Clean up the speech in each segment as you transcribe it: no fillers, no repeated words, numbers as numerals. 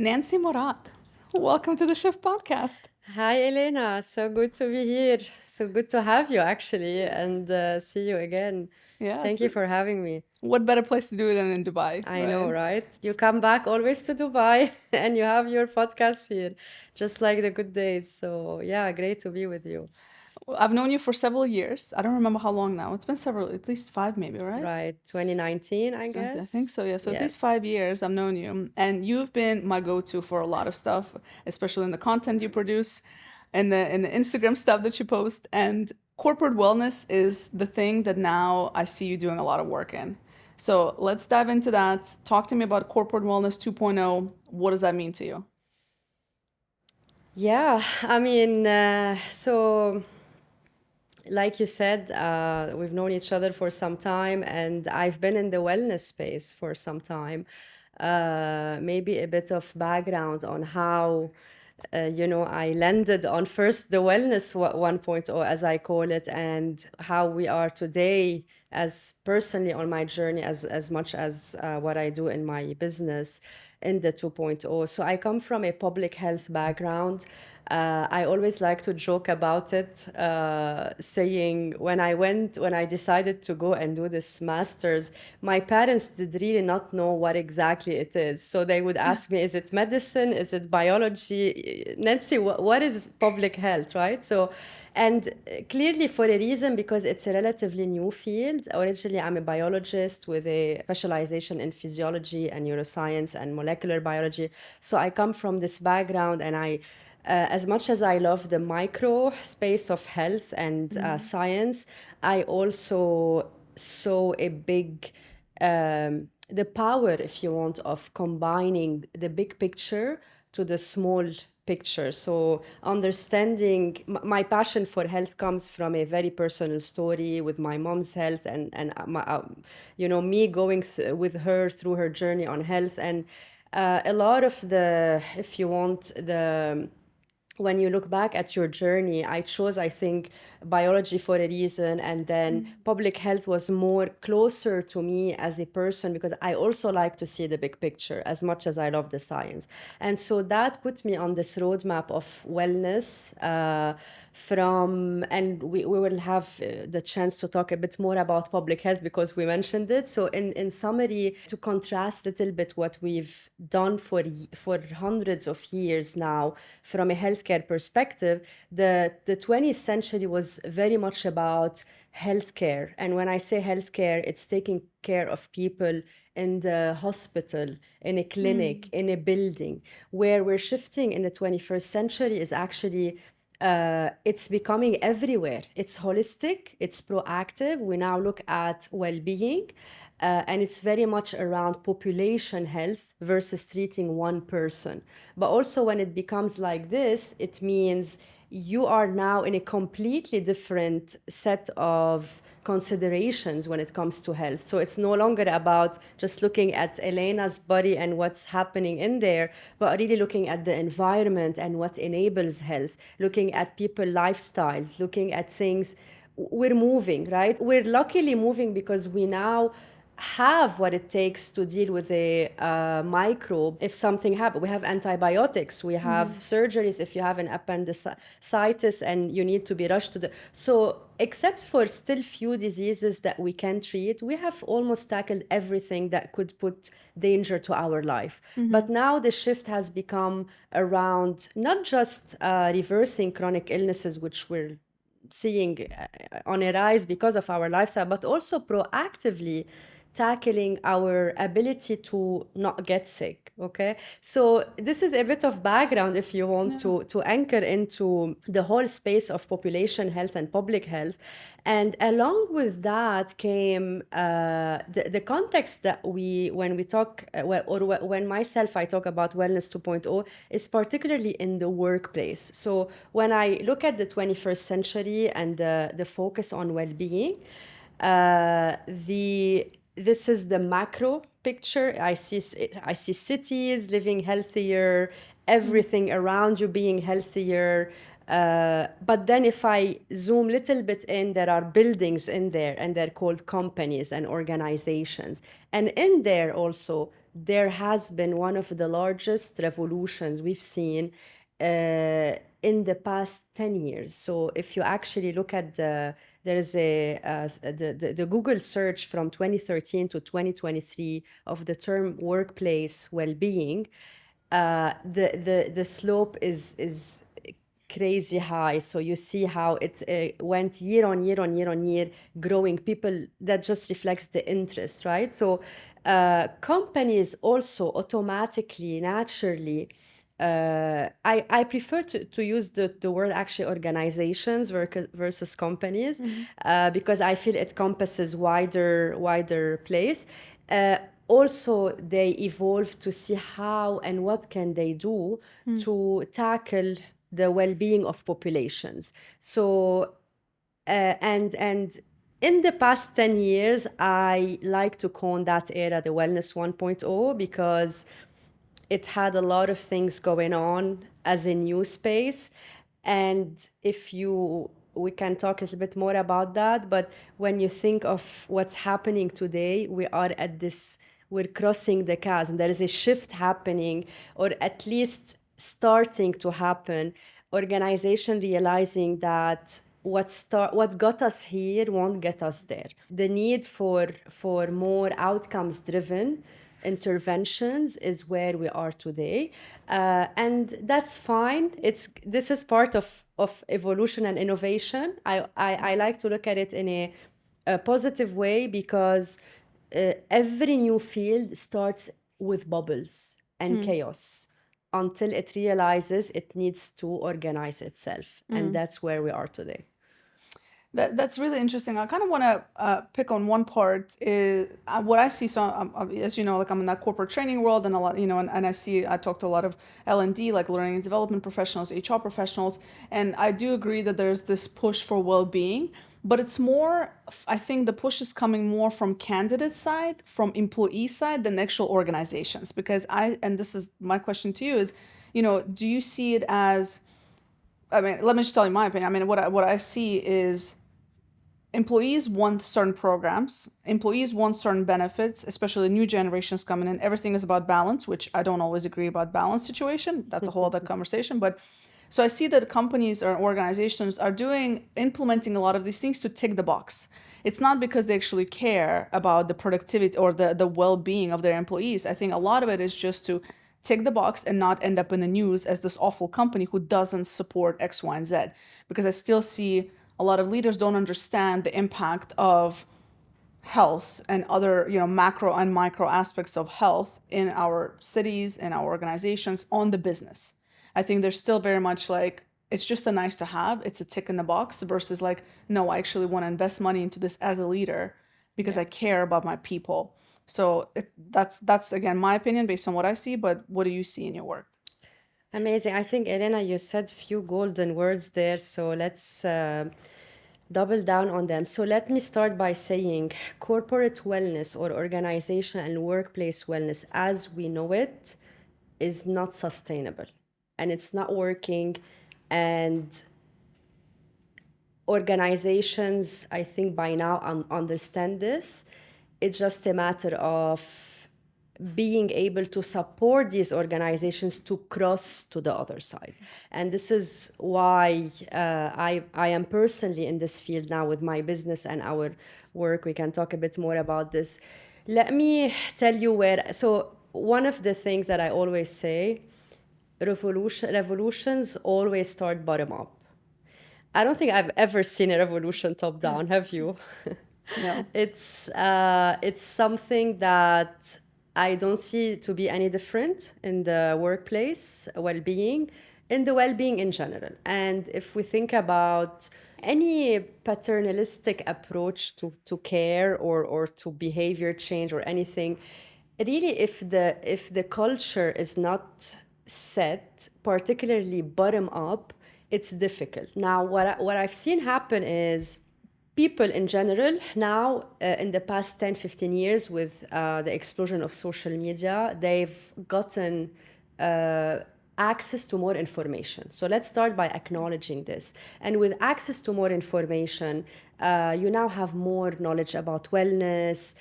Nancy Mourad. Welcome to the Shift Podcast. Hi, Elena. So good to be here. So good to have you, actually, and see you again. Thank Yes. you for having me. What better place to do it than in Dubai, I know, right? right? You come back always to Dubai and you have your podcast here, just like the good days. So, yeah, great to be with you. I've known you for several years. I don't remember how long now. It's been several, at least five maybe, right? Right, 2019, I So I think guess. so, yeah. So at least 5 Yes. years I've known you. And you've been my go-to for a lot of stuff, especially in the content you produce and the Instagram stuff that you post. And corporate wellness is the thing that now I see you doing a lot of work in. So let's dive into that. Talk to me about corporate wellness 2.0. What does that mean to you? Yeah, I mean, like you said, we've known each other for some time, and I've been in the wellness space for some time. Maybe a bit of background on how, I landed on first the wellness 1.0, as I call it, and how we are today as personally on my journey as much as what I do in my business in the 2.0. So I come from a public health background. I always like to joke about it, saying when I decided to go and do this master's, my parents did really not know what exactly it is. So they would ask me, is it medicine? Is it biology? Nancy, what is public health, right? So, and clearly for a reason, because it's a relatively new field. Originally, I'm a biologist with a specialization in physiology and neuroscience and molecular biology. So I come from this background, and as much as I love the micro space of health and science, I also saw a big, the power, if you want, of combining the big picture to the small picture. So understanding my passion for health comes from a very personal story with my mom's health, and me going with her through her journey on health, and a lot of the, if you want, the when you look back at your journey, I chose, I think, biology for a reason. And then public health was more closer to me as a person, because I also like to see the big picture as much as I love the science. And so that put me on this roadmap of wellness. And we will have the chance to talk a bit more about public health because we mentioned it. So in summary, to contrast a little bit what we've done for hundreds of years now from a healthcare perspective, the 20th century was very much about healthcare. And when I say healthcare, it's taking care of people in the hospital, in a clinic, in a building. Where we're shifting in the 21st century is actually it's becoming everywhere. It's holistic, it's proactive. We now look at well-being, and it's very much around population health versus treating one person. But also, when it becomes like this, it means you are now in a completely different set of considerations when it comes to health. So it's no longer about just looking at Elena's body and what's happening in there, but really looking at the environment and what enables health, looking at people lifestyles, looking at things. We're moving, right? We're luckily moving because we now have what it takes to deal with a microbe if something happens. We have antibiotics, we have surgeries if you have an appendicitis and you need to be rushed to the. So, except for still few diseases that we can treat, we have almost tackled everything that could put danger to our life. But now the shift has become around not just reversing chronic illnesses, which we're seeing on a rise because of our lifestyle, but also proactively tackling our ability to not get sick. Okay, so this is a bit of background if you want to anchor into the whole space of population health and public health. And along with that came the context that when we talk when myself I talk about wellness 2.0 is particularly in the workplace. So when I look at the 21st century and the focus on well-being, this is the macro picture. I see cities living healthier, everything around you being healthier. But then if I zoom a little bit in, there are buildings in there, and they're called companies and organizations. And in there also, there has been one of the largest revolutions we've seen in the past 10 years. So if you actually look at there's the Google search from 2013 to 2023 of the term workplace well-being, the slope is crazy high. So you see how it went year on year on year on year, growing. People, that just reflects the interest, right? So companies also automatically, naturally, I prefer to use the word actually organizations versus companies, because I feel it encompasses wider place. Also, they evolve to see how and what can they do to tackle the well-being of populations. So and in the past 10 years, I like to call that era the Wellness 1.0, because it had a lot of things going on as a new space. And we can talk a little bit more about that, but when you think of what's happening today, we're crossing the chasm. There is a shift happening, or at least starting to happen. Organization realizing that what got us here won't get us there. The need for more outcomes driven interventions is where we are today, and that's fine. This is part of evolution and innovation. I like to look at it in a positive way, because every new field starts with bubbles and chaos until it realizes it needs to organize itself, and that's where we are today. That's really interesting. I kind of want to pick on one part is what I see. So as you know, like I'm in that corporate training world, and a lot, and I talk to a lot of L&D, like learning and development professionals, HR professionals, and I do agree that there's this push for well-being, but it's more, I think the push is coming more from candidate side, from employee side than actual organizations. Because and this is my question to you is, do you see it as, I mean, let me just tell you my opinion. I mean, what I see is employees want certain programs, employees want certain benefits, especially new generations coming in. Everything is about balance, which I don't always agree about balance situation. That's a whole other conversation. But so I see that companies or organizations are implementing a lot of these things to tick the box. It's not because they actually care about the productivity or the well-being of their employees. I think a lot of it is just to tick the box and not end up in the news as this awful company who doesn't support X, Y, and Z. Because I still see a lot of leaders don't understand the impact of health and other, macro and micro aspects of health in our cities and our organizations on the business. I think there's still very much like, it's just a nice to have, it's a tick in the box, versus like, no, I actually want to invest money into this as a leader because I care about my people. So that's again my opinion based on what I see, but what do you see in your work? Amazing. I think, Elena, you said few golden words there, so let's double down on them. So let me start by saying corporate wellness or organization and workplace wellness as we know it is not sustainable, and it's not working. And organizations, I think by now understand this. It's just a matter of being able to support these organizations to cross to the other side. And this is why I am personally in this field now with my business and our work. We can talk a bit more about this. Let me tell you so one of the things that I always say, revolutions always start bottom up. I don't think I've ever seen a revolution top down, have you? No. It's something that I don't see to be any different in the workplace well-being, in the well-being in general. And if we think about any paternalistic approach to care or to behavior change or anything, really, if the culture is not set, particularly bottom up, it's difficult. Now, what I've seen happen is people in general now, in the past 10, 15 years with the explosion of social media, they've gotten access to more information. So let's start by acknowledging this. And with access to more information, you now have more knowledge about wellness.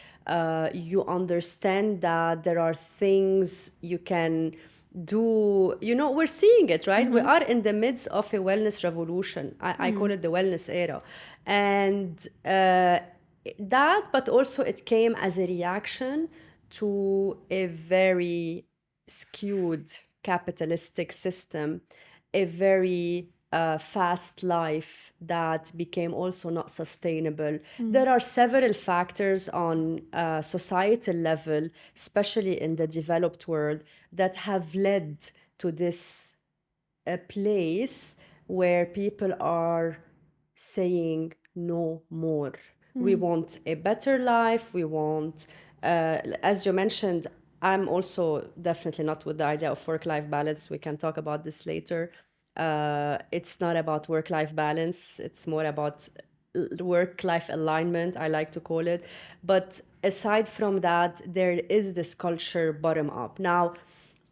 You understand that there are things you can do. We're seeing it, right? We are in the midst of a wellness revolution. I call it the wellness era. And that, but also it came as a reaction to a very skewed capitalistic system, a very fast life that became also not sustainable. There are several factors on societal level, especially in the developed world, that have led to this place where people are saying no more. We want a better life. We want, as you mentioned, I'm also definitely not with the idea of work-life balance. We can talk about this later. It's not about work-life balance. It's more about work-life alignment, I like to call it. But aside from that, there is this culture bottom up. Now,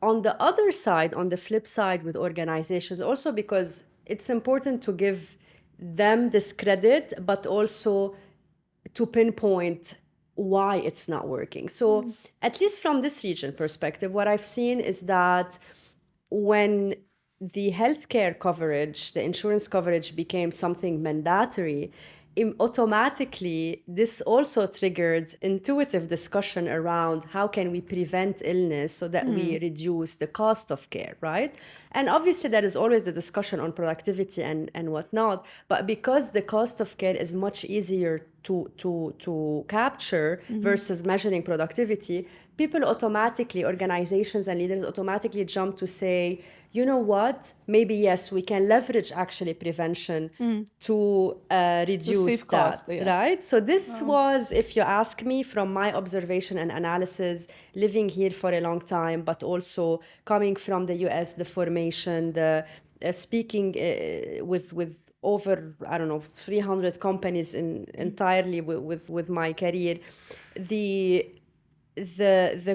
on the other side, on the flip side with organizations, also because it's important to give them this credit, but also to pinpoint why it's not working. So at least from this region perspective, what I've seen is that when the healthcare coverage, the insurance coverage became something mandatory, automatically this also triggered intuitive discussion around how can we prevent illness so that we reduce the cost of care, right? And obviously there is always the discussion on productivity and whatnot, but because the cost of care is much easier to capture versus measuring productivity, people automatically, organizations and leaders automatically jump to say, you know what, maybe yes, we can leverage actually prevention to reduce save cost, right? So this was, if you ask me, from my observation and analysis, living here for a long time, but also coming from the US, the formation, the speaking with over, I don't know, 300 companies entirely with my career, the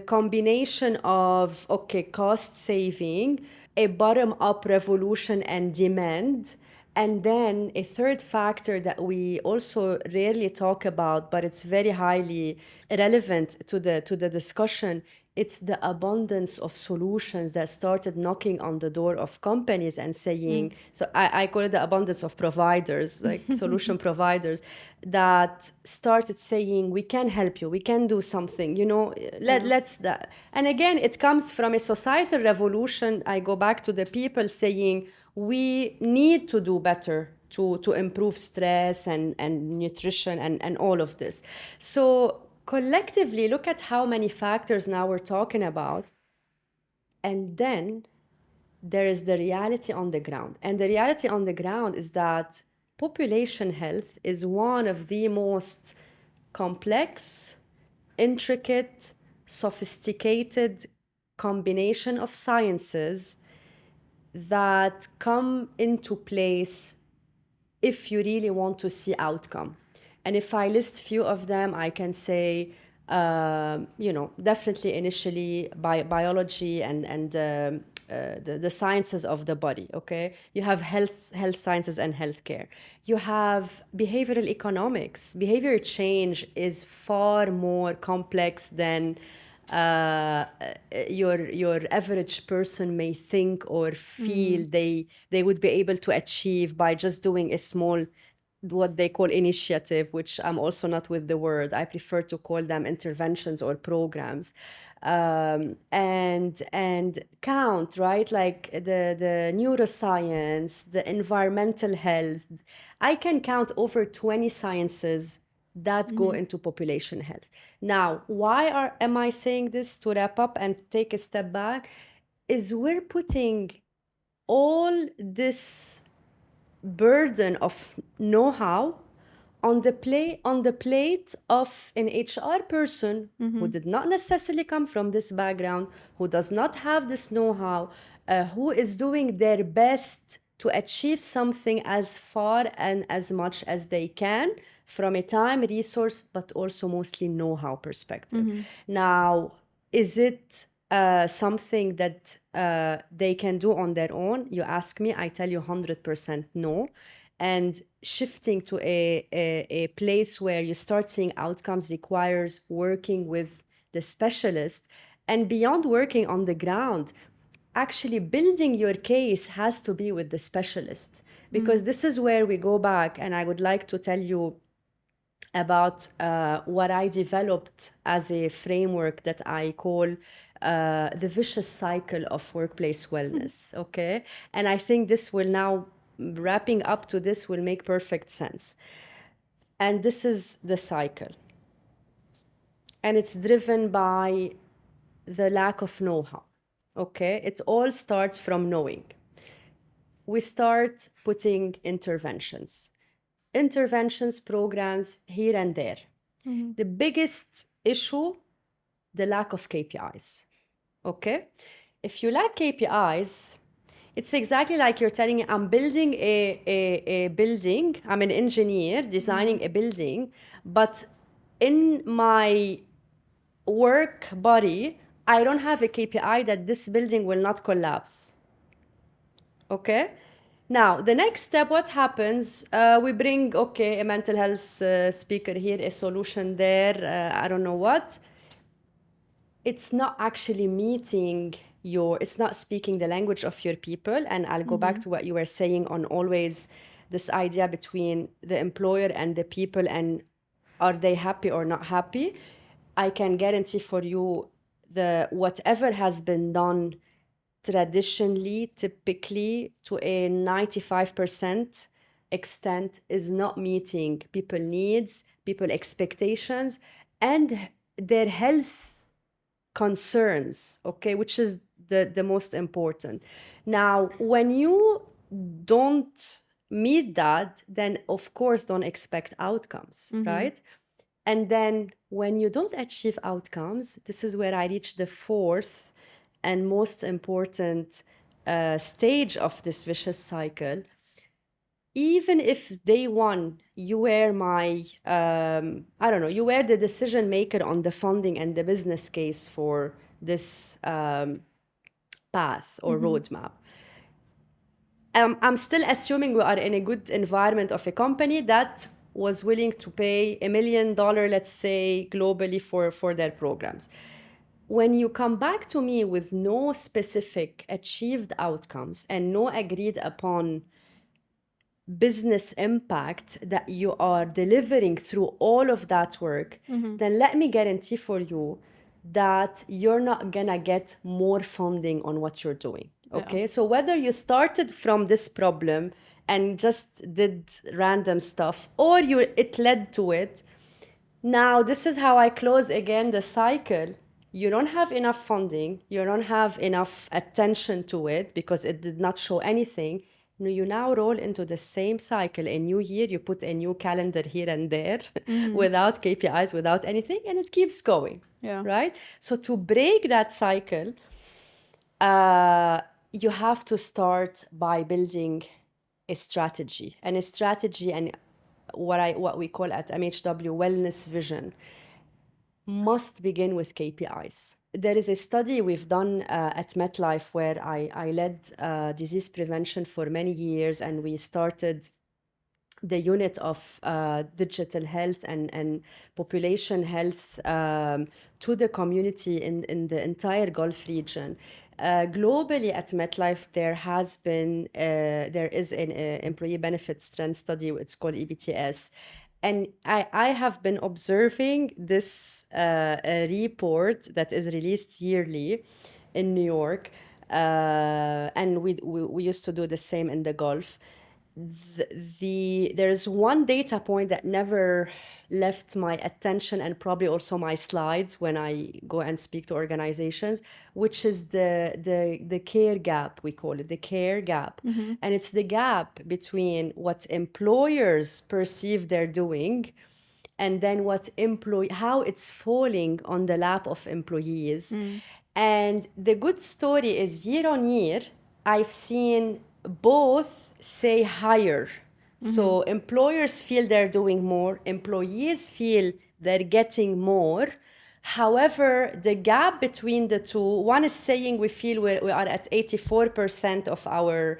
combination of, okay, cost saving, a bottom-up revolution and demand, and then a third factor that we also rarely talk about, but it's very highly relevant to the discussion. It's the abundance of solutions that started knocking on the door of companies and saying, so I call it the abundance of providers, like solution providers, that started saying, we can help you, we can do something, let's that. And again, it comes from a societal revolution. I go back to the people saying, we need to do better to improve stress and nutrition and all of this. So collectively, look at how many factors now we're talking about. And then there is the reality on the ground. And the reality on the ground is that population health is one of the most complex, intricate, sophisticated combination of sciences that come into place if you really want to see outcome. And if I list few of them, I can say, definitely initially biology and the sciences of the body, okay? You have health sciences and healthcare. You have behavioral economics. Behavior change is far more complex than your average person may think or feel they would be able to achieve by just doing a small, what they call initiative, which I'm also not with the word. I prefer to call them interventions or programs. And count, right? Like the neuroscience, the environmental health. I can count over 20 sciences that go into population health. Now, why am I saying this, to wrap up and take a step back, is we're putting all this burden of know-how on the plate of an HR person who did not necessarily come from this background, who does not have this know-how, who is doing their best to achieve something as far and as much as they can from a time, resource, but also mostly know-how perspective. Now, is it something that they can do on their own, you ask me, I tell you 100% no. And shifting to a place where you start seeing outcomes requires working with the specialist. And beyond working on the ground, actually building your case has to be with the specialist. Because this is where we go back, and I would like to tell you about what I developed as a framework that I call the vicious cycle of workplace wellness, okay? And I think this will now, wrapping up to this, will make perfect sense. And this is the cycle. And it's driven by the lack of know-how, okay? It all starts from knowing. We start putting interventions, programs here and there. The biggest issue, the lack of KPIs, okay? If you lack KPIs, it's exactly like you're telling me, I'm building a building, I'm an engineer designing a building, but in my work body, I don't have a KPI that this building will not collapse, okay? Now, the next step, what happens? We bring, okay, a mental health speaker here, a solution there, I don't know what. It's not actually meeting it's not speaking the language of your people. And I'll go back to what you were saying on always this idea between the employer and the people, and are they happy or not happy? I can guarantee for you whatever has been done traditionally, typically to a 95% extent, is not meeting people needs, people expectations, and their health concerns, okay, which is the most important. Now, when you don't meet that, then of course don't expect outcomes, right? And then when you don't achieve outcomes, this is where I reach the fourth and most important stage of this vicious cycle. Even if day one you were my, I don't know, you were the decision maker on the funding and the business case for this path or roadmap, I'm still assuming we are in a good environment of a company that was willing to pay $1 million, let's say, globally for their programs. When you come back to me with no specific achieved outcomes and no agreed upon business impact that you are delivering through all of that work, then let me guarantee for you that you're not gonna get more funding on what you're doing. Okay, so whether you started from this problem and just did random stuff, or it led to it, now this is how I close again the cycle. You don't have enough funding, you don't have enough attention to it because it did not show anything. You now roll into the same cycle. A new year, you put a new calendar here and there without KPIs, without anything, and it keeps going, right? So to break that cycle, you have to start by building a strategy. And a strategy, and what we call at MHW wellness vision, must begin with KPIs. There is a study we've done at MetLife where I led disease prevention for many years, and we started the unit of digital health and population health to the community in the entire Gulf region. Globally at MetLife, there is an employee benefits trend study. It's called EBTS. And I have been observing this report that is released yearly in New York. And we used to do the same in the Gulf. There's one data point that never left my attention, and probably also my slides when I go and speak to organizations, which is the care gap, we call it, the care gap. And it's the gap between what employers perceive they're doing and then how it's falling on the lap of employees. And the good story is year on year, I've seen both say higher. So employers feel they're doing more, employees feel they're getting more, However, the gap between the two, one is saying we feel we are at 84% of our,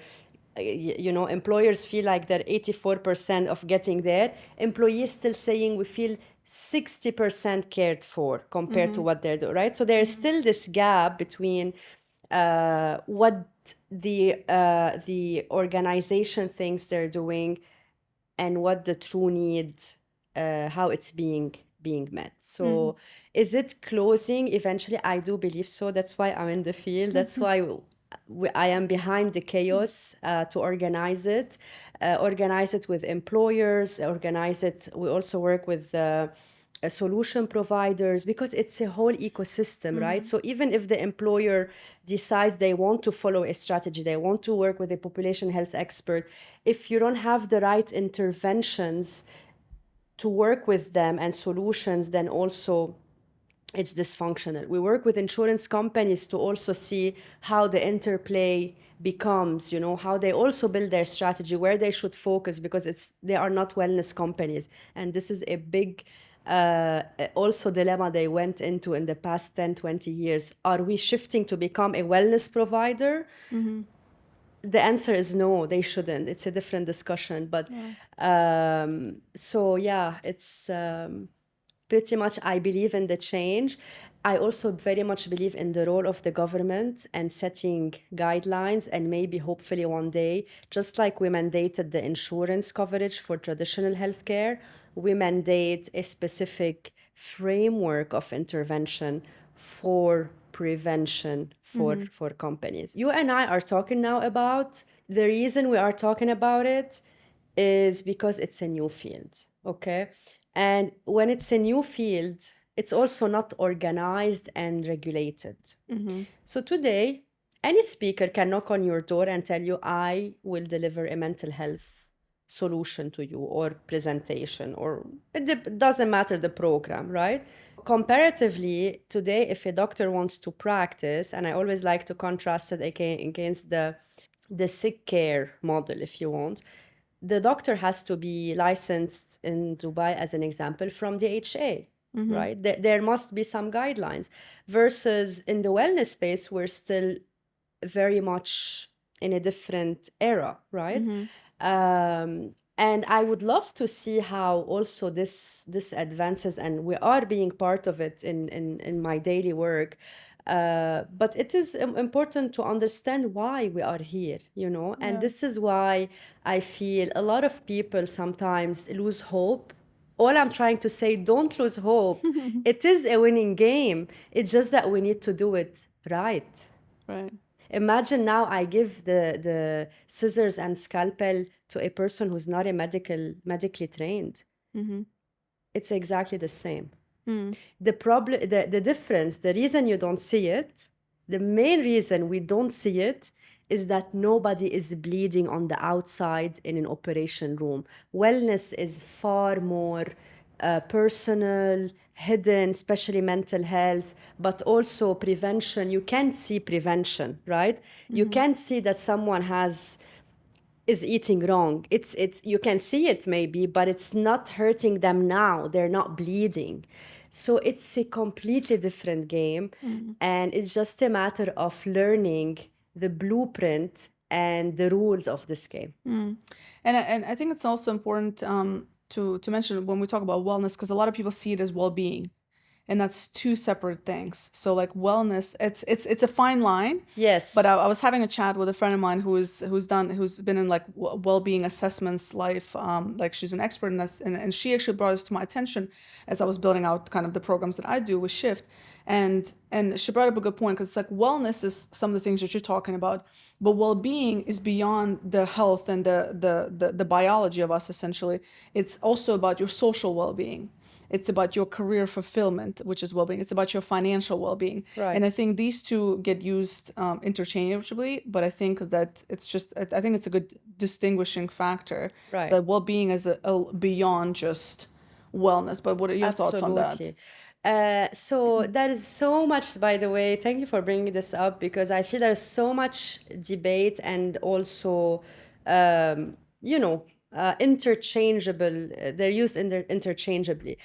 employers feel like they're 84% of getting there. Employees still saying we feel 60% cared for compared to what they're doing, right? So there's still this gap between what the organization thinks they're doing and what the true need, how it's being met. So is it closing eventually? I do believe so. That's why I'm in the field. That's why I am behind the chaos to organize it with employers, organize it. We also work with solution providers, because it's a whole ecosystem, right? So even if the employer decides they want to follow a strategy, they want to work with a population health expert, if you don't have the right interventions to work with them and solutions, then also it's dysfunctional. We work with insurance companies to also see how the interplay becomes, how they also build their strategy, where they should focus, because they are not wellness companies. And this is a big also dilemma they went into in the past 10, 20 years. Are we shifting to become a wellness provider? The answer is no, they shouldn't. It's a different discussion. But so yeah, it's pretty much, I believe in the change. I also very much believe in the role of the government and setting guidelines, and maybe hopefully one day, just like we mandated the insurance coverage for traditional healthcare, we mandate a specific framework of intervention for prevention for companies. You and I are talking now about, the reason we are talking about it is because it's a new field, okay? And when it's a new field, it's also not organized and regulated. So today, any speaker can knock on your door and tell you, I will deliver a mental health solution to you, or presentation, or it doesn't matter the program, right? Comparatively, today, if a doctor wants to practice, and I always like to contrast it against the sick care model, if you want, the doctor has to be licensed in Dubai, as an example, from the HA, right? There must be some guidelines. Versus in the wellness space, we're still very much in a different era, right? And I would love to see how also this advances, and we are being part of it in my daily work. But it is important to understand why we are here, and this is why I feel a lot of people sometimes lose hope. All I'm trying to say, don't lose hope. It is a winning game. It's just that we need to do it right. Right. Imagine now I give the scissors and scalpel to a person who's not a medically trained. It's exactly the same. The problem, the difference, the reason you don't see it, the main reason we don't see it, is that nobody is bleeding on the outside in an operation room. Wellness is far more personal, hidden, especially mental health, but also prevention. You can't see prevention, right? You can't see that someone is eating wrong. It's you can see it maybe, but it's not hurting them now. They're not bleeding. So it's a completely different game. And it's just a matter of learning the blueprint and the rules of this game. And I think it's also important to mention when we talk about wellness, because a lot of people see it as well-being, and that's two separate things. So like wellness, it's a fine line. Yes. But I was having a chat with a friend of mine who's been in like well-being assessments life, like she's an expert in this, and she actually brought this to my attention as I was building out kind of the programs that I do with Shift. And she brought up a good point, because it's like wellness is some of the things that you're talking about, but well-being is beyond the health and the biology of us. Essentially, it's also about your social well-being. It's about your career fulfillment, which is well-being. It's about your financial well-being. Right. And I think these two get used interchangeably, but I think that I think it's a good distinguishing factor. Right. That well-being is beyond just wellness. But what are your thoughts on that? So there is so much, by the way, thank you for bringing this up, because I feel there's so much debate and also, interchangeable. They're used interchangeably.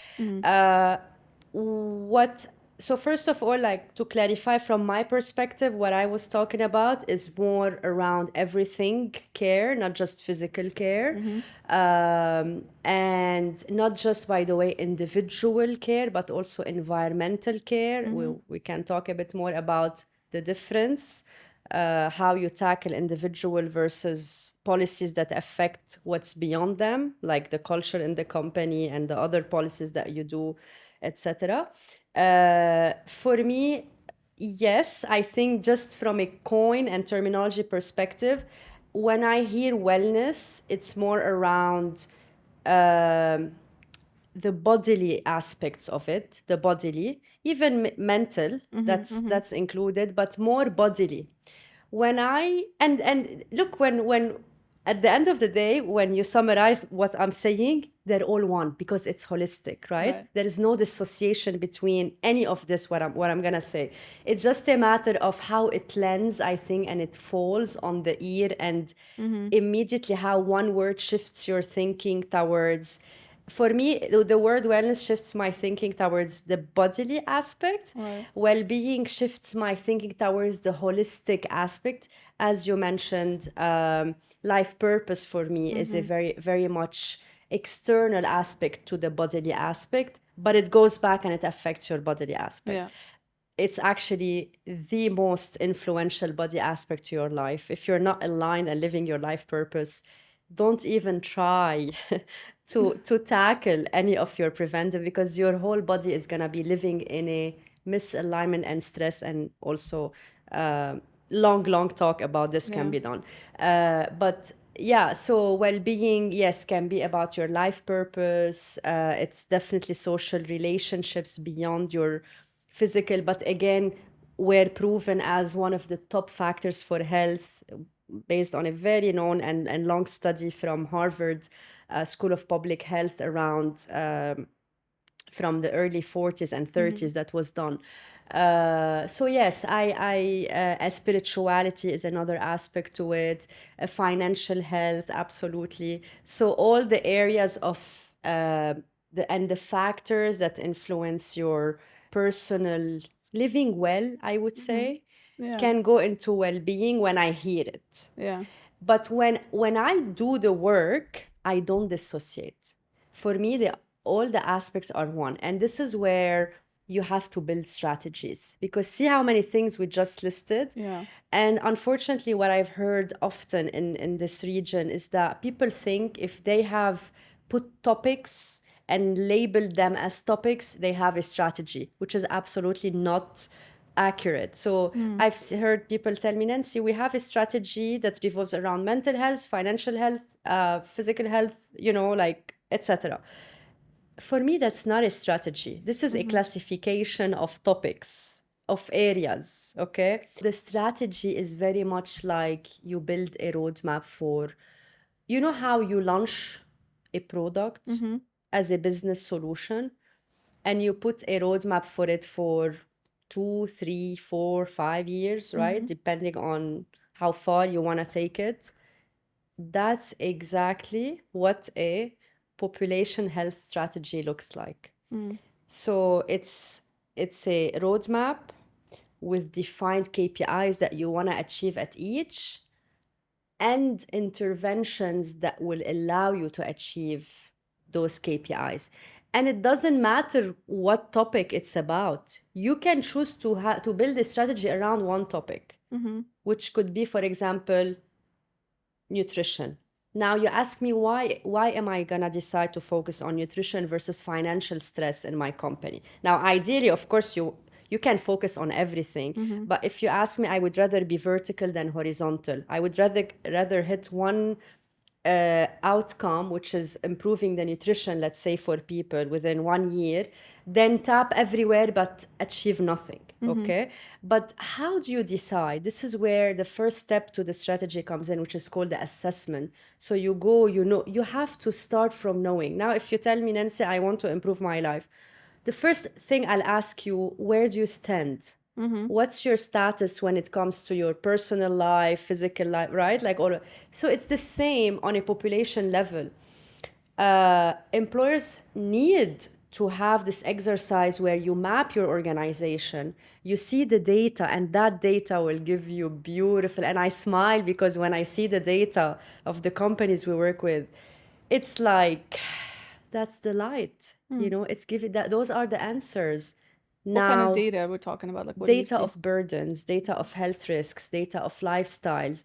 What So first of all, like to clarify from my perspective, what I was talking about is more around everything care, not just physical care. And not just, by the way, individual care, but also environmental care. We can talk a bit more about the difference, how you tackle individual versus policies that affect what's beyond them, like the culture in the company and the other policies that you do, etc. For me, yes, I think just from a coin and terminology perspective, when I hear wellness, it's more around the bodily aspects of it, the bodily, even mental, that's included, but more bodily. When I and look, when at the end of the day, when you summarize what I'm saying, they're all one because it's holistic, right? Right. There is no dissociation between any of this, what I'm gonna say. It's just a matter of how it lands, I think, and it falls on the ear, and immediately how one word shifts your thinking towards. For me, the word wellness shifts my thinking towards the bodily aspect. Right. Well-being shifts my thinking towards the holistic aspect. As you mentioned, life purpose for me is a very, very much external aspect to the bodily aspect, but it goes back and it affects your bodily aspect. Yeah. It's actually the most influential body aspect to your life. If you're not aligned and living your life purpose, don't even try to tackle any of your preventive, because your whole body is going to be living in a misalignment and stress, and also long talk about this can Yeah. be done. But yeah, so well-being, yes, can be about your life purpose. It's definitely social relationships beyond your physical, but again, were proven as one of the top factors for health based on a very known and long study from Harvard School of Public Health around from the early 40s and 30s that was done. So yes, spirituality is another aspect to it. Financial health, absolutely. So all the areas of the factors that influence your personal living well, I would say, Yeah. can go into well-being when I hear it. Yeah. But when I do the work, I don't dissociate. For me, all the aspects are one. And this is where you have to build strategies, because see how many things we just listed. Yeah. And unfortunately, what I've heard often in this region is that people think if they have put topics and labeled them as topics, they have a strategy, which is absolutely not accurate. So I've heard people tell me, Nancy, we have a strategy that revolves around mental health, financial health, physical health, like etc. For me, that's not a strategy. This is a classification of topics, of areas, okay? The strategy is very much like you build a roadmap for, you know how you launch a product as a business solution, and you put a roadmap for it for 2, 3, 4, 5 years, right? Depending on how far you want to take it. That's exactly what a population health strategy looks like. So it's a roadmap with defined KPIs that you want to achieve at each, and interventions that will allow you to achieve those KPIs. And it doesn't matter what topic it's about. You can choose to build a strategy around one topic, which could be, for example, nutrition. Now you ask me, why am I gonna decide to focus on nutrition versus financial stress in my company? Now, ideally, of course, you can focus on everything, but if you ask me, I would rather be vertical than horizontal. I would rather hit one outcome, which is improving the nutrition, let's say, for people within 1 year, then tap everywhere but achieve nothing. Okay. But how do you decide? This is where the first step to the strategy comes in, which is called the assessment. So you go, you have to start from knowing. Now, if you tell me, Nancy, I want to improve my life, the first thing I'll ask you, where do you stand? What's your status when it comes to your personal life, physical life, right? Like so it's the same on a population level. Employers need to have this exercise where you map your organization, you see the data, and that data will give you beautiful. And I smile because when I see the data of the companies we work with, it's like, that's the light, you know, it's giving that, those are the answers. What kind of Now, data are we talking about? Like, what do you data see? of burdens, data of health risks, data of lifestyles,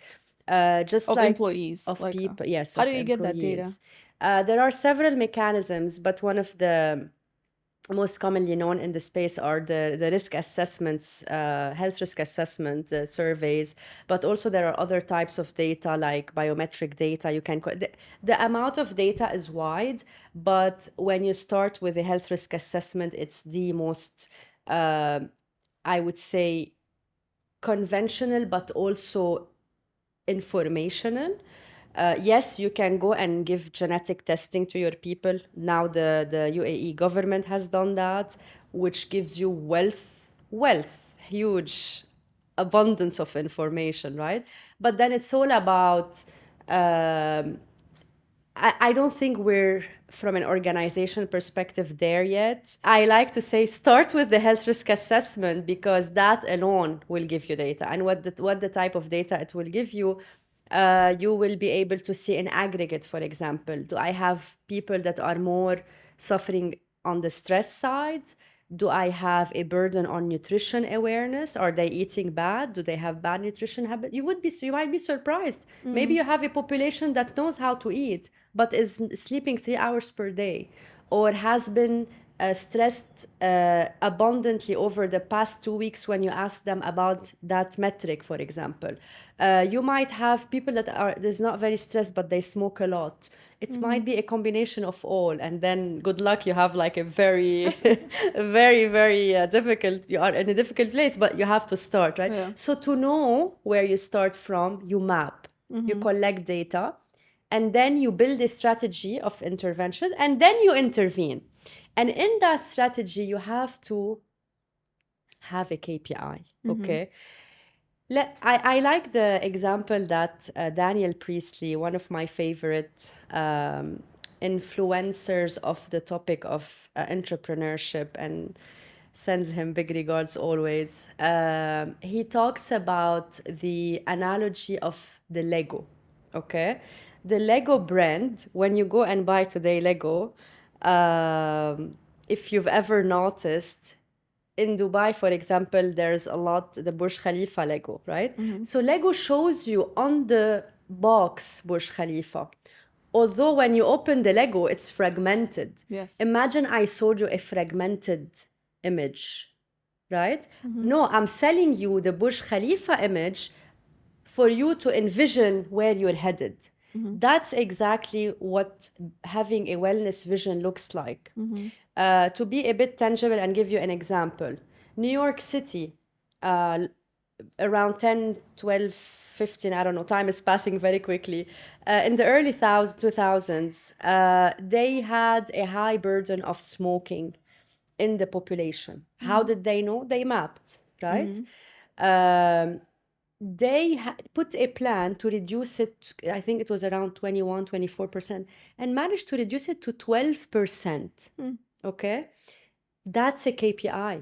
just Of like employees. of Like, people, yes, how of do you get that data? employees. There are several mechanisms, but one of the most commonly known in the space are the risk assessments, health risk assessment surveys, but also there are other types of data like biometric data. You can the amount of data is wide, but when you start with the health risk assessment, it's the most, I would say, conventional, but also informational. Yes, you can go and give genetic testing to your people. Now the UAE government has done that, which gives you wealth, huge abundance of information, right? But then it's all about, I don't think we're, from an organization perspective, there yet. I like to say start with the health risk assessment because that alone will give you data. And what the type of data it will give you, you will be able to see in aggregate, for example. Do I have people that are more suffering on the stress side? Do I have a burden on nutrition awareness? Are they eating bad? Do they have bad nutrition habits? You might be surprised. Maybe you have a population that knows how to eat, but is sleeping 3 hours per day, or has been stressed abundantly over the past 2 weeks when you ask them about that metric, for example. You might have people that are there's not very stressed, but they smoke a lot. It might be a combination of all, and then good luck, you have like a very, very, very difficult. You are in a difficult place, but you have to start, right? Yeah. So to know where you start from, you map, you collect data, and then you build a strategy of intervention, and then you intervene. And in that strategy, you have to have a KPI, okay? I like the example that Daniel Priestley, one of my favorite influencers of the topic of entrepreneurship, and sends him big regards always. He talks about the analogy of the Lego, okay? The Lego brand, when you go and buy today Lego, if you've ever noticed, in Dubai, for example, there's a lot, the Burj Khalifa Lego, right? So Lego shows you on the box Burj Khalifa. Although when you open the Lego, it's fragmented. Yes. Imagine I sold you a fragmented image, right? No, I'm selling you the Burj Khalifa image for you to envision where you're headed. That's exactly what having a wellness vision looks like. To be a bit tangible and give you an example, New York City, around 10, 12, 15, I don't know, time is passing very quickly. In the early 2000s, they had a high burden of smoking in the population. How did they know? They mapped, right? They put a plan to reduce it, I think it was around 21, 24%, and managed to reduce it to 12%. Okay? That's a KPI.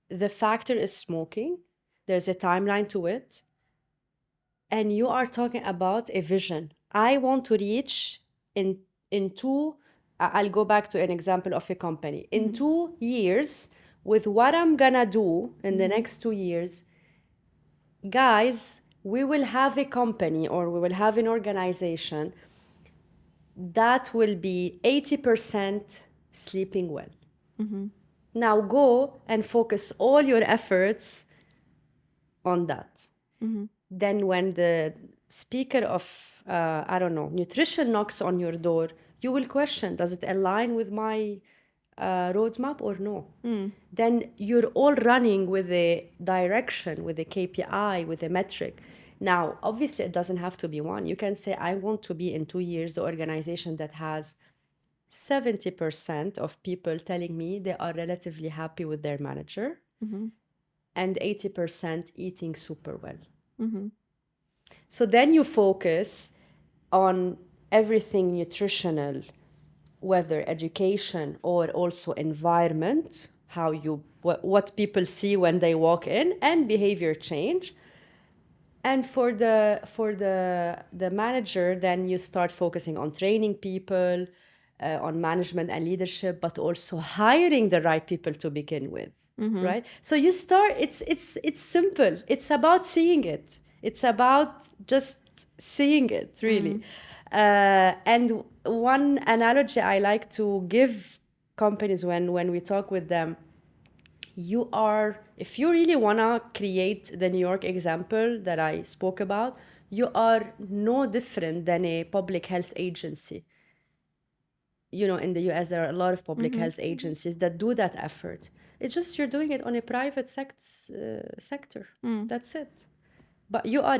The factor is smoking. There's a timeline to it. And you are talking about a vision. I want to reach in two, I'll go back to an example of a company. In 2 years, with what I'm gonna do in the next 2 years, guys, we will have a company or we will have an organization that will be 80% sleeping well. Now go and focus all your efforts on that. Then when the speaker of, I don't know, nutrition knocks on your door, you will question, does it align with my roadmap or no? Then you're all running with a direction, with a KPI, with a metric. Now, obviously, it doesn't have to be one. You can say, I want to be in 2 years the organization that has 70% of people telling me they are relatively happy with their manager, and 80% eating super well. So then you focus on everything nutritional, whether education or also environment, how what people see when they walk in, and behavior change. And for the manager, then you start focusing on training people, on management and leadership, but also hiring the right people to begin with, right? So you start. It's simple. It's about seeing it. It's about just seeing it, really. And one analogy I like to give companies when we talk with them, if you really want to create the New York example that I spoke about, you are no different than a public health agency. You know, in the US, there are a lot of public health agencies that do that effort. It's just you're doing it on a private sector. That's it. But you are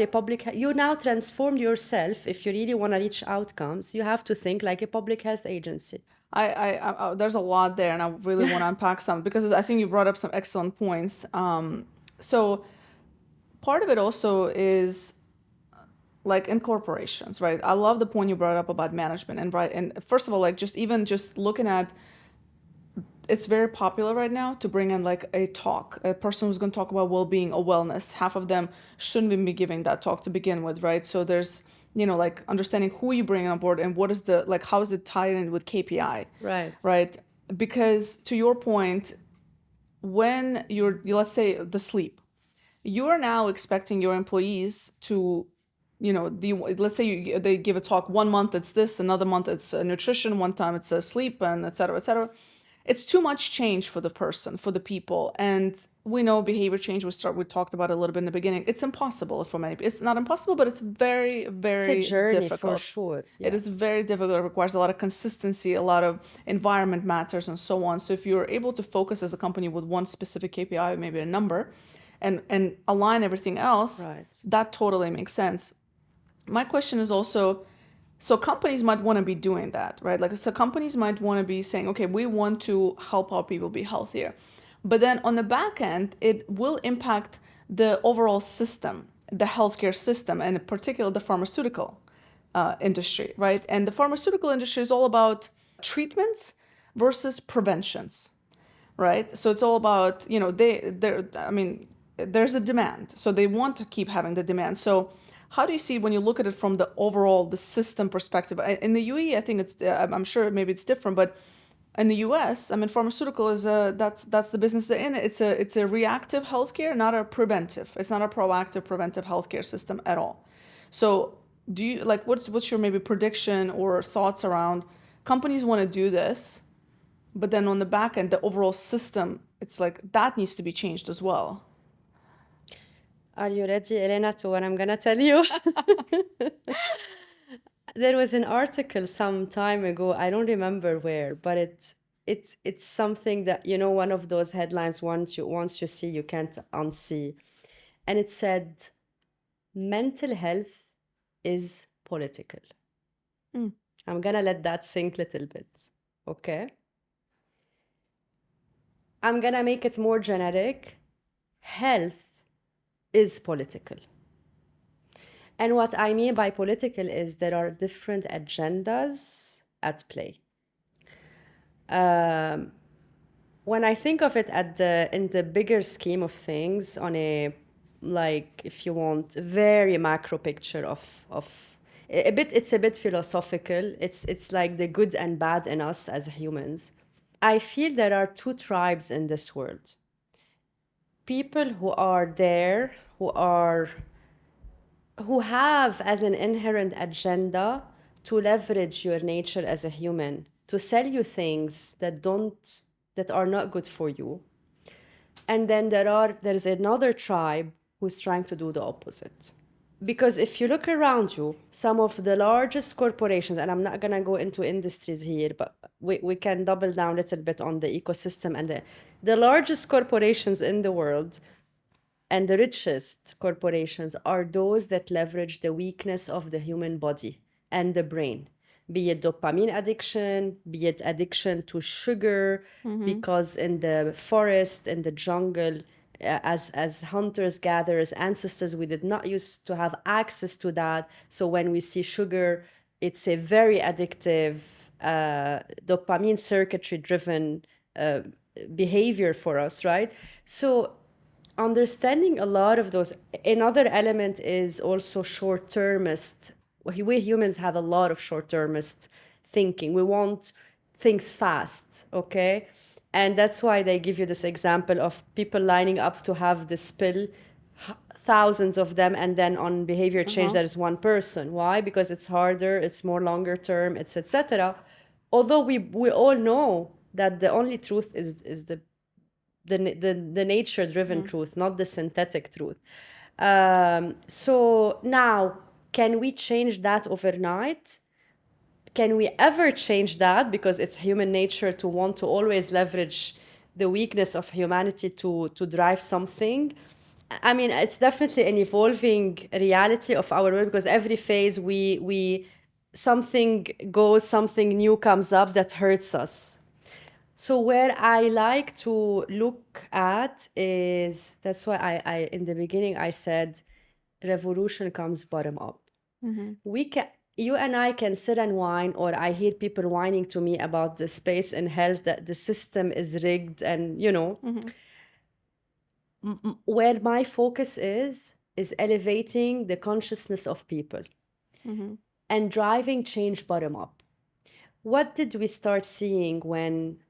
you now transformed yourself. If you really want to reach outcomes, you have to think like a public health agency. There's a lot there, and I really want to unpack some because I think you brought up some excellent points. So part of it also is like in corporations, right? I love the point you brought up about management and first of all, like just looking at, it's very popular right now to bring in like a person who's going to talk about well-being or wellness. Half of them shouldn't even be giving that talk to begin with, right? So there's, like understanding who you bring on board and what is how is it tied in with KPI, right? Because to your point, when let's say the sleep, you are now expecting your employees to, let's say they give a talk 1 month it's this, another month it's nutrition, one time it's sleep, and et cetera, et cetera. It's too much change for the person, for the people. And we know behavior change, we talked about it a little bit in the beginning. It's impossible for many people. It's not impossible, but it's very, very it's a journey difficult. for sure. Yeah. It is very difficult. It requires a lot of consistency, a lot of environment matters, and so on. So if you're able to focus as a company with one specific KPI, maybe a number, and align everything else, that totally makes sense. My question is also, so companies might want to be doing that, right? So companies might want to be saying, okay, we want to help our people be healthier. But then on the back end, it will impact the overall system, the healthcare system, and in particular the pharmaceutical industry, right? And the pharmaceutical industry is all about treatments versus preventions, right? So it's all about, there's a demand. So they want to keep having the demand. So how do you see when you look at it from the system perspective? In the UAE, I think I'm sure maybe it's different, but in the US, pharmaceutical is that's the business they're in. It's a reactive healthcare, not a preventive. It's not a proactive preventive healthcare system at all. So do you what's your maybe prediction or thoughts around companies want to do this, but then on the back end, the overall system, it's like that needs to be changed as well. Are you ready, Elena, to what I'm gonna tell you? There was an article some time ago, I don't remember where, but it's something that, one of those headlines once you see, you can't unsee. And it said, mental health is political. I'm gonna let that sink a little bit, okay? I'm gonna make it more generic. Health is political. And what I mean by political is there are different agendas at play. When I think of it in the bigger scheme of things, on a, if you want, very macro picture of it's a bit philosophical. It's like the good and bad in us as humans. I feel there are two tribes in this world. People who are there, who have as an inherent agenda to leverage your nature as a human, to sell you things that are not good for you. And then there's another tribe who's trying to do the opposite. Because if you look around you, some of the largest corporations, and I'm not going to go into industries here, but we can double down a little bit on the ecosystem, and the largest corporations in the world and the richest corporations are those that leverage the weakness of the human body and the brain, be it dopamine addiction, be it addiction to sugar, because in the forest, in the jungle, as hunters, gatherers, ancestors, we did not used to have access to that. So when we see sugar, it's a very addictive dopamine circuitry driven behavior for us, right? So understanding a lot of those. Another element is also short-termist. We humans have a lot of short-termist thinking. We want things fast, okay? And that's why they give you this example of people lining up to have this pill, thousands of them, and then on behavior change there is one person. Why? Because it's harder, it's more longer term, it's etc. Although we all know that the only truth is the nature driven truth, not the synthetic truth. So now, can we change that overnight? Can we ever change that? Because it's human nature to want to always leverage the weakness of humanity to drive something. I mean, it's definitely an evolving reality of our world, because every phase we something goes, something new comes up that hurts us. So where I like to look at is, that's why I in the beginning I said revolution comes bottom up. We can, you and I can sit and whine, or I hear people whining to me about the space and health, that the system is rigged, and where my focus is elevating the consciousness of people and driving change bottom up. What did we start seeing when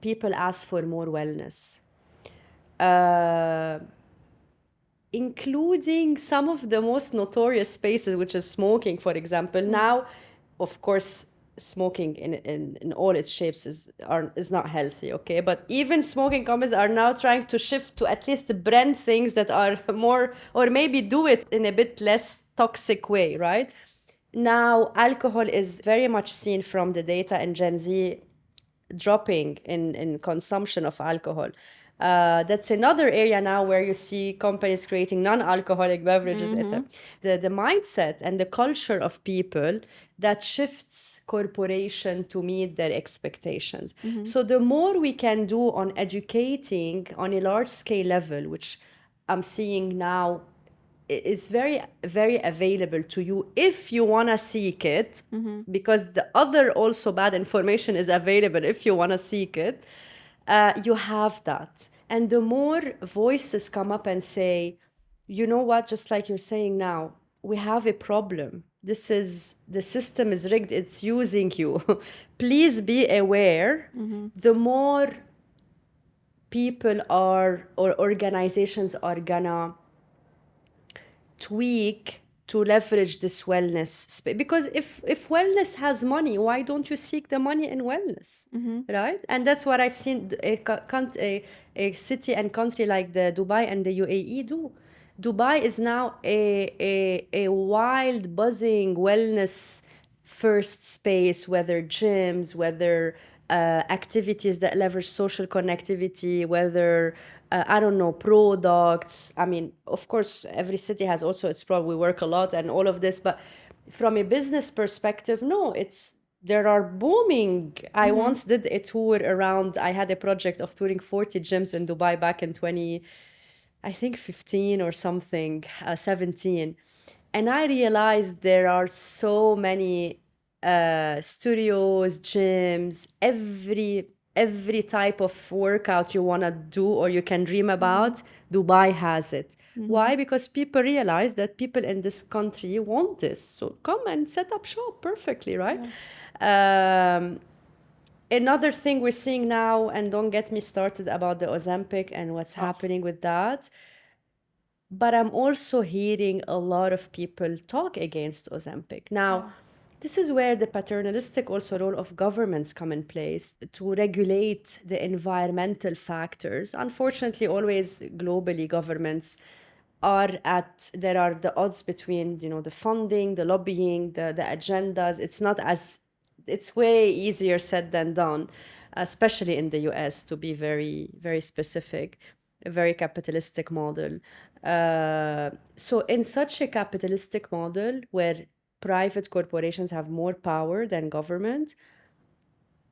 people ask for more wellness? Including some of the most notorious spaces, which is smoking, for example. Now, of course, smoking in all its shapes is not healthy, okay? But even smoking companies are now trying to shift to at least brand things that are more, or maybe do it in a bit less toxic way, right? Now, alcohol is very much seen from the data in Gen Z dropping in consumption of alcohol. That's another area now where you see companies creating non-alcoholic beverages, etc. The mindset and the culture of people that shifts corporation to meet their expectations. So the more we can do on educating on a large scale level, which I'm seeing now is very, very available to you if you want to seek it, because the other also bad information is available if you want to seek it. You have that. And the more voices come up and say, you know what, just like you're saying now, we have a problem. This is, the system is rigged, it's using you. Please be aware. The more people are, or organizations are gonna tweak to leverage this wellness space. Because if wellness has money, why don't you seek the money in wellness, right? And that's what I've seen a city and country like the Dubai and the UAE do. Dubai is now a wild, buzzing wellness first space, whether gyms, whether activities that leverage social connectivity, whether I don't know, products. I mean, of course, every city has also its problem. We work a lot and all of this, but from a business perspective, no, there are booming. I once did a tour around, I had a project of touring 40 gyms in Dubai back in 15 or something, 17. And I realized there are so many studios, gyms, every type of workout you want to do or you can dream about, Dubai has it. Why? Because people realize that people in this country want this. So come and set up shop perfectly, right? Another thing we're seeing now, and don't get me started about the Ozempic and what's happening with that, but I'm also hearing a lot of people talk against Ozempic. Now, this is where the paternalistic also role of governments come in place to regulate the environmental factors. Unfortunately, always globally, governments there are the odds between, the funding, the lobbying, the agendas. It's way easier said than done, especially in the US, to be very, very specific, a very capitalistic model. So in such a capitalistic model where private corporations have more power than government,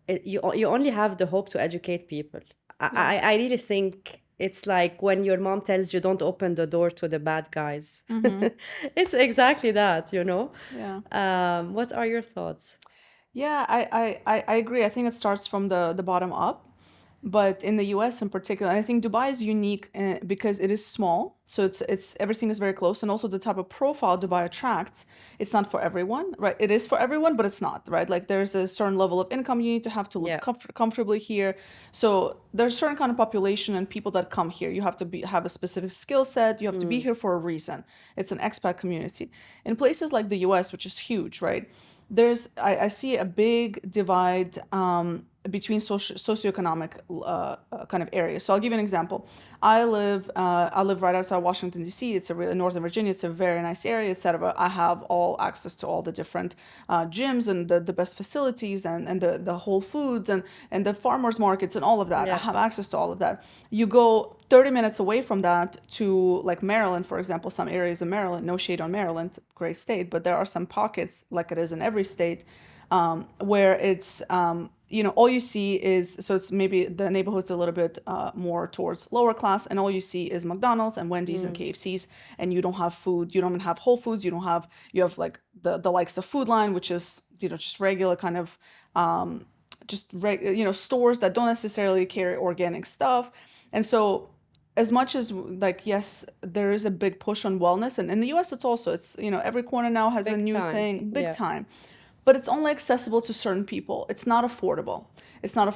you only have the hope to educate people. I really think It's like when your mom tells you don't open the door to the bad guys. It's exactly that, you know? Yeah. What are your thoughts? Yeah, I agree. I think it starts from the bottom up. But in the US in particular, I think Dubai is unique because it is small. So it's everything is very close. And also the type of profile Dubai attracts, it's not for everyone, right? It is for everyone, but it's not, right? Like there's a certain level of income you need to have to live Yeah. comfortably here. So there's a certain kind of population and people that come here. You have to have a specific skill set. You have to be here for a reason. It's an expat community. In places like the US, which is huge, right? I see a big divide between socioeconomic kind of areas. So I'll give you an example. I live right outside Washington D.C. It's a really Northern Virginia. It's a very nice area, etc. I have all access to all the different gyms and the best facilities and the Whole Foods and the farmers markets and all of that. I Yeah. have access to all of that. You go 30 minutes away from that to like Maryland, for example, some areas of Maryland, no shade on Maryland, great state, but there are some pockets, like it is in every state, where it's, all you see is, so it's maybe the neighborhood's a little bit more towards lower class, and all you see is McDonald's and Wendy's and KFC's, and you don't have food, you don't even have Whole Foods, you have like the likes of Food Line, which is, just regular kind of, stores that don't necessarily carry organic stuff. And so as much as like, yes, there is a big push on wellness, and in the US it's every corner now has a Big new time. thing, big Yeah. time, but it's only accessible to certain people. It's not affordable. It's not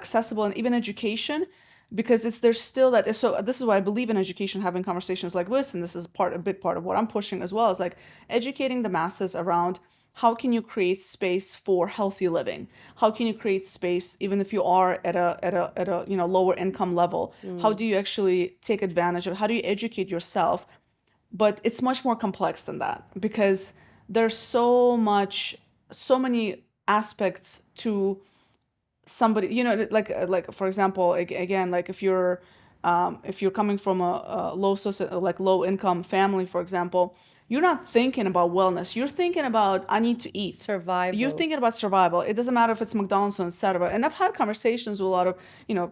accessible. And even education, because there's still that. So this is why I believe in education, having conversations like this, and this is a big part of what I'm pushing as well, is like educating the masses around how can you create space for healthy living? How can you create space even if you are at a lower income level? How do you actually take advantage of? How do you educate yourself? But it's much more complex than that, because there's so many aspects to somebody, like for example, again, like if you're coming from a low income family, for example, you're not thinking about wellness. You're thinking about, I need to eat. You're Survival. thinking about survival. It doesn't matter if it's McDonald's, etc. And I've had conversations with a lot of,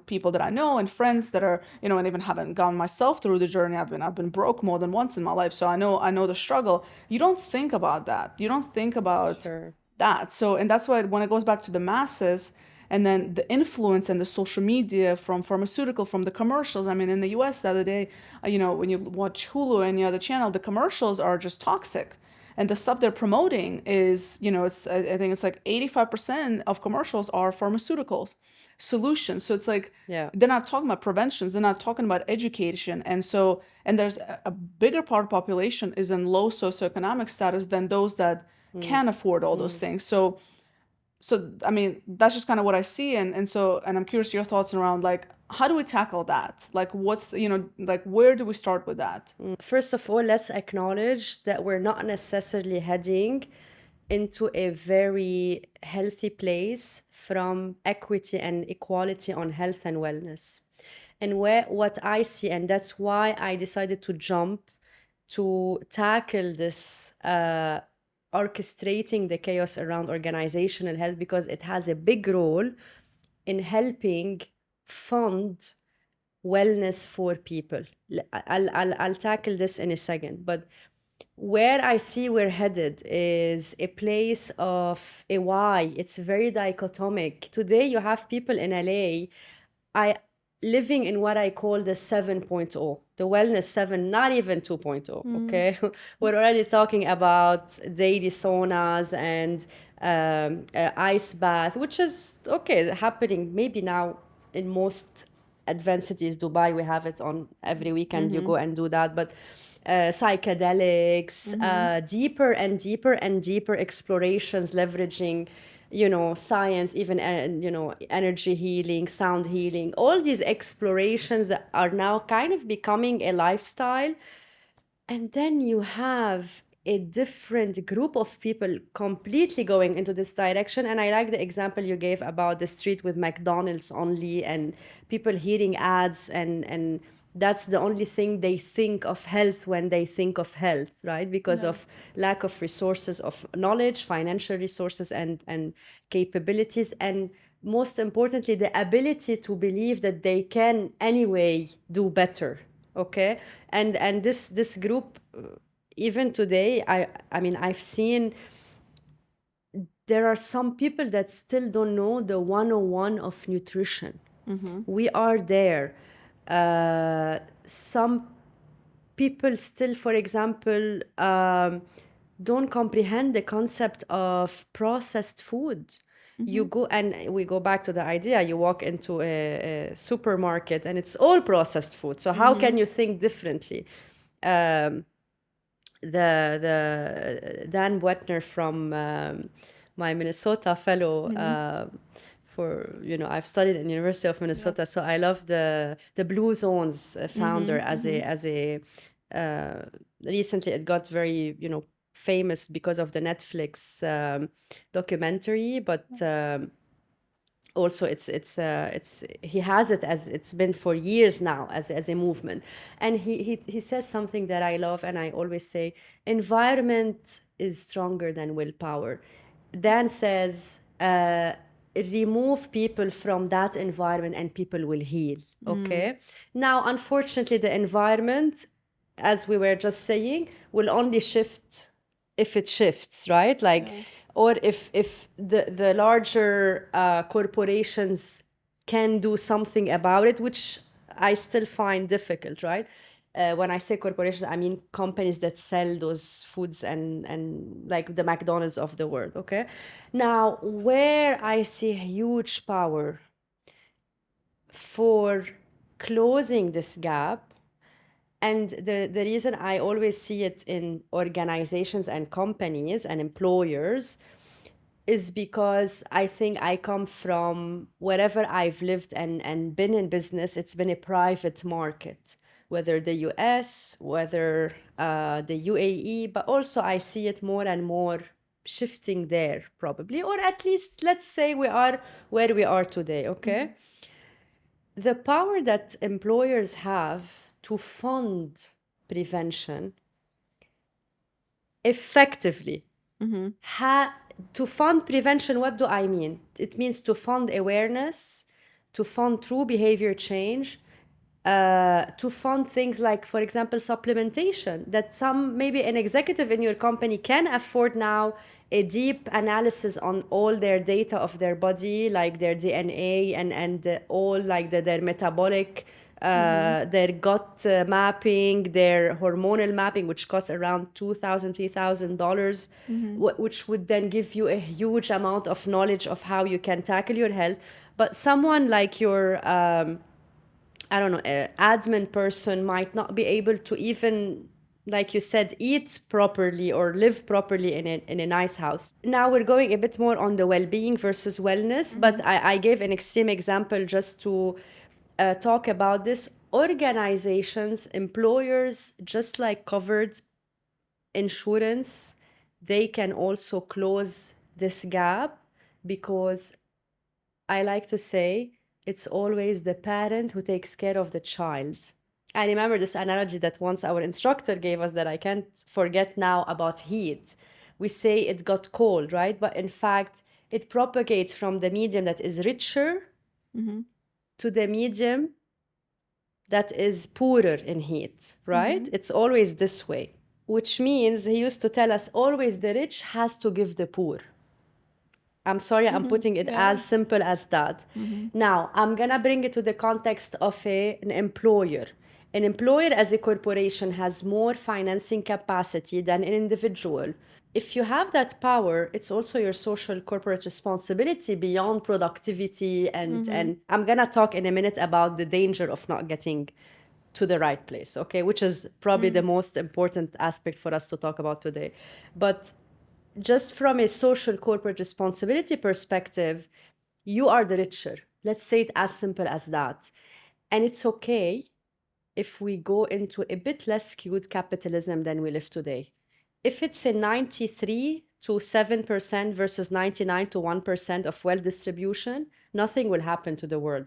people that I know and friends that are, and even haven't gone myself through the journey. I've been broke more than once in my life, so I know the struggle. You don't think about that. You don't think about Sure. that. So, and that's why when it goes back to the masses, and then the influence and the social media from from the commercials. I mean, in the US the other day, when you watch Hulu or any other channel, the commercials are just toxic. And the stuff they're promoting is, I think it's like 85% of commercials are pharmaceuticals solutions. So it's like, Yeah. they're not talking about preventions, they're not talking about education. And so, and there's a bigger part of the population is in low socioeconomic status than those that can afford all those things. So I mean, that's just kind of what I see. And I'm curious your thoughts around, like, how do we tackle that? Like, like, where do we start with that? First of all, let's acknowledge that we're not necessarily heading into a very healthy place from equity and equality on health and wellness. And what I see, and that's why I decided to jump to tackle this orchestrating the chaos around organizational health, because it has a big role in helping fund wellness for people. I'll tackle this in a second, but where I see we're headed is a place of a why. It's very dichotomic. Today you have people in LA, I living in what I call the 7.0, the wellness 7, not even 2.0, okay? We're already talking about daily saunas and ice bath, which is, okay, happening maybe now in most advanced cities. Dubai, we have it on every weekend, you go and do that. But psychedelics, deeper and deeper and deeper explorations, leveraging science, even energy healing, sound healing, all these explorations that are now kind of becoming a lifestyle. And then you have a different group of people completely going into this direction. And I like the example you gave about the street with McDonald's only, and people hearing ads, and that's the only thing they think of health when they think of health, right? Because of lack of resources, of knowledge, financial resources, and capabilities. And most importantly, the ability to believe that they can anyway do better. Okay, and this group, even today, I mean, I've seen there are some people that still don't know the 101 of nutrition. We are there. Some people still, for example, don't comprehend the concept of processed food. You go, and we go back to the idea, you walk into a supermarket and it's all processed food. So how can you think differently? Um, the Dan Wetner from my Minnesota fellow, for, you know, I've studied in University of Minnesota, so I love the Blue Zones founder as a recently it got very, you know, famous because of the Netflix documentary, but also it's he has it as it's been for years now as a movement. And he says something that I love, and I always say, environment is stronger than willpower. Dan says, remove people from that environment and people will heal. Okay, now unfortunately the environment, as we were just saying, will only shift if it shifts, right? Like, or if the larger corporations can do something about it, which I still find difficult, right? When I say corporations, I mean companies that sell those foods and like the McDonald's of the world, okay? Now, where I see huge power for closing this gap, and the reason I always see it in organizations and companies and employers is because I think I come from wherever I've lived and been in business, it's been a private market, whether the US, whether the UAE, but also I see it more and more shifting there probably, or at least let's say we are where we are today, okay? The power that employers have to fund prevention effectively. To fund prevention, what do I mean? It means to fund awareness, to fund true behavior change, to fund things like, for example, supplementation, that some, maybe an executive in your company can afford now a deep analysis on all their data of their body, like their DNA and all like their metabolic, their gut mapping, their hormonal mapping, which costs around $2,000, $3,000, which would then give you a huge amount of knowledge of how you can tackle your health. But someone like your I don't know, an admin person might not be able to even, like you said, eat properly or live properly in a nice house. Now we're going a bit more on the well-being versus wellness, but I gave an extreme example just to talk about this. Organizations, employers, just like covered insurance, they can also close this gap, because I like to say it's always the parent who takes care of the child. I remember this analogy that once our instructor gave us that I can't forget now about heat. We say it got cold, right? But in fact, it propagates from the medium that is richer to the medium that is poorer in heat, right? It's always this way, which means he used to tell us always the rich has to give the poor. I'm sorry, I'm putting it as simple as that. Now, I'm going to bring it to the context of an employer. An employer as a corporation has more financing capacity than an individual. If you have that power, it's also your social corporate responsibility beyond productivity. And I'm going to talk in a minute about the danger of not getting to the right place, okay? Which is probably the most important aspect for us to talk about today. But just from a social corporate responsibility perspective, you are the richer. Let's say it as simple as that. And it's okay if we go into a bit less skewed capitalism than we live today. If it's a 93 to 7% versus 99 to 1% of wealth distribution, nothing will happen to the world.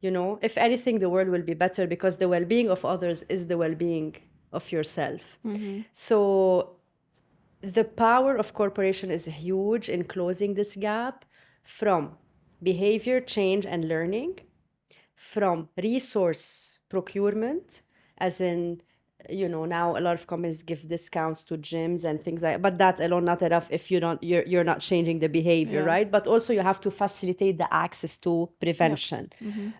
You know, if anything, the world will be better, because the well-being of others is the well-being of yourself. So the power of corporation is huge in closing this gap, from behavior change and learning, from resource procurement, as in, now a lot of companies give discounts to gyms and things like, but that alone not enough if you're not changing the behavior, Yeah. right? But also you have to facilitate the access to prevention.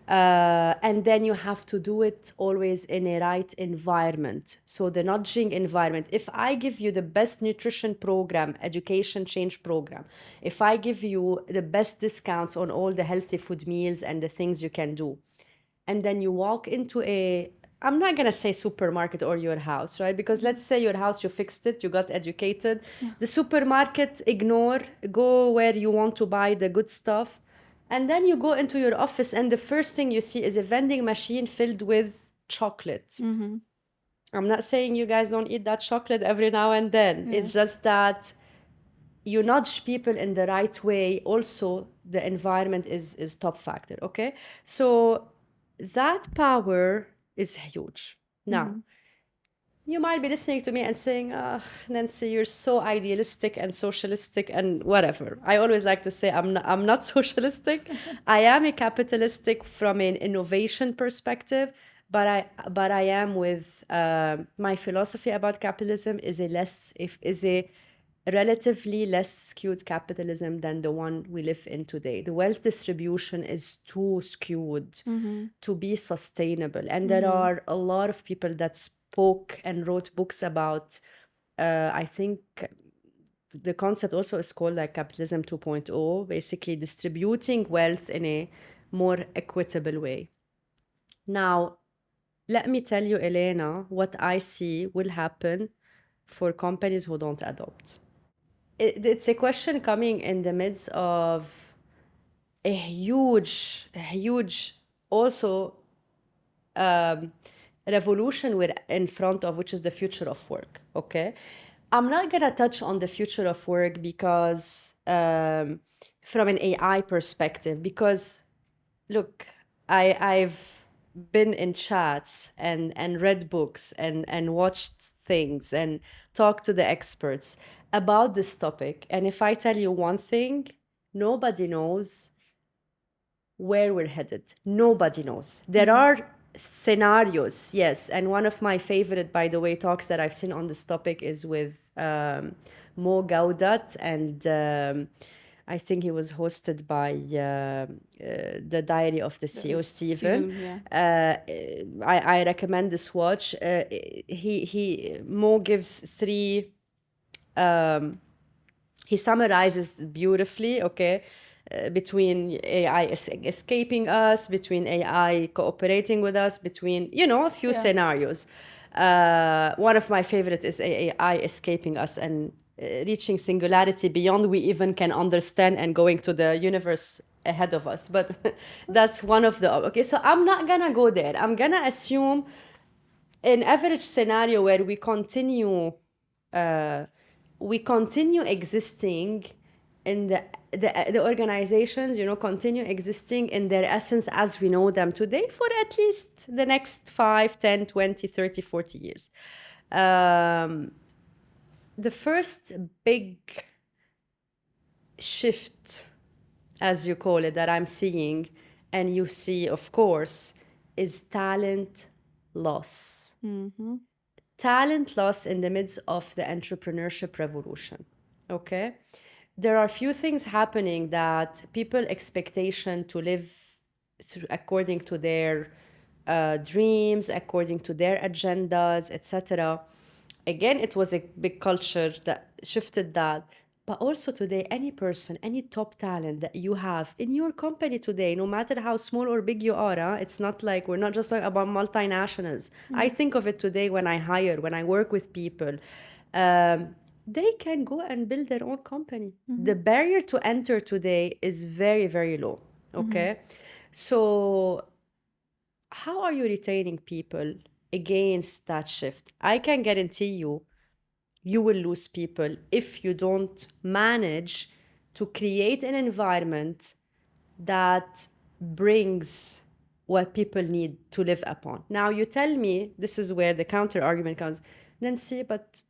And then you have to do it always in a right environment. So the nudging environment. If I give you the best nutrition program, education change program, if I give you the best discounts on all the healthy food meals and the things you can do, and then you walk into I'm not going to say supermarket or your house, right? Because let's say your house, you fixed it, you got educated. The supermarket, ignore, go where you want to buy the good stuff. And then you go into your office and the first thing you see is a vending machine filled with chocolate. I'm not saying you guys don't eat that chocolate every now and then. Yeah. It's just that you nudge people in the right way. Also, the environment is top factor, okay? So that power is huge. Now, you might be listening to me and saying, Nancy, you're so idealistic and socialistic and whatever. I always like to say I'm not socialistic. I am a capitalistic from an innovation perspective, but I am with my philosophy about capitalism is a relatively less skewed capitalism than the one we live in today. The wealth distribution is too skewed to be sustainable. And there are a lot of people that spoke and wrote books about, I think the concept also is called like capitalism 2.0, basically distributing wealth in a more equitable way. Now, let me tell you, Elena, what I see will happen for companies who don't adopt. It's a question coming in the midst of a huge also revolution we're in front of, which is the future of work. Okay, I'm not gonna touch on the future of work because from an AI perspective, because look, I've been in chats and read books and watched things and talked to the experts about this topic. And if I tell you one thing, nobody knows where we're headed. Nobody knows. There are scenarios, yes. And one of my favorite, by the way, talks that I've seen on this topic is with Mo Gaudat, and I think he was hosted by the Diary of the CEO, Stephen. I recommend this watch. Mo gives three. He summarizes beautifully, okay, between AI escaping us, between AI cooperating with us, between, a few scenarios. One of my favorite is AI escaping us and reaching singularity beyond we even can understand and going to the universe ahead of us. But that's one of the, okay, so I'm not gonna go there. I'm gonna assume an average scenario where we continue existing in the organizations, continue existing in their essence as we know them today for at least the next 5, 10, 20, 30, 40 years. The first big shift, as you call it, that I'm seeing, and you see, of course, is talent loss. Talent loss in the midst of the entrepreneurship revolution, okay? There are few things happening that people expectation to live according to their dreams, according to their agendas, etc. Again, it was a big culture that shifted that. But also today, any person, any top talent that you have in your company today, no matter how small or big you are, it's not like we're not just talking about multinationals. I think of it today when I hire, when I work with people. They can go and build their own company. The barrier to enter today is very, very low, okay? So how are you retaining people against that shift? I can guarantee you will lose people if you don't manage to create an environment that brings what people need to live upon. Now, you tell me, this is where the counter argument comes, Nancy, but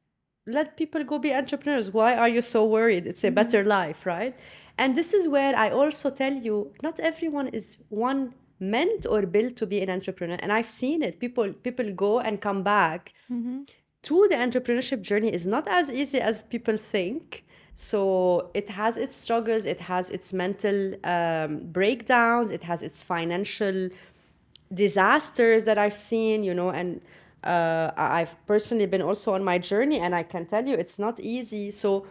let people go be entrepreneurs. Why are you so worried? It's a better life, right? And this is where I also tell you, not everyone is one meant or built to be an entrepreneur. And I've seen it. People go and come back to the entrepreneurship journey is not as easy as people think. So it has its struggles, it has its mental breakdowns, it has its financial disasters that I've seen, and I've personally been also on my journey, and I can tell you it's not easy. So